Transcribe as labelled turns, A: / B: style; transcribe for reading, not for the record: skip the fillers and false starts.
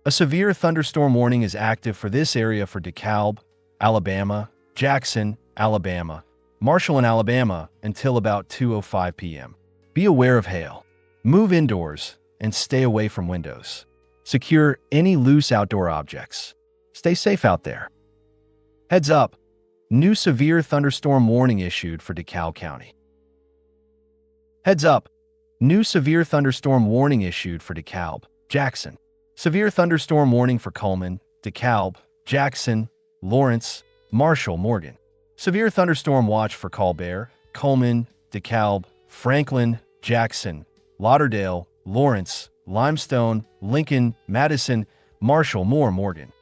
A: A severe thunderstorm warning is active for this area for DeKalb, Alabama, Jackson, Alabama, Marshall, and Alabama until about 2:05 p.m. Be aware of hail. Move indoors and stay away from windows. Secure any loose outdoor objects. Stay safe out there. Heads up! New severe thunderstorm warning issued for DeKalb County. Heads up! New severe thunderstorm warning issued for DeKalb, Jackson. Severe thunderstorm warning for Cullman, DeKalb, Jackson, Lawrence, Marshall, Morgan. Severe thunderstorm watch for Colbert, Cullman, DeKalb, Franklin, Jackson, Lauderdale, Lawrence, Limestone, Lincoln, Madison, Marshall, Moore, Morgan.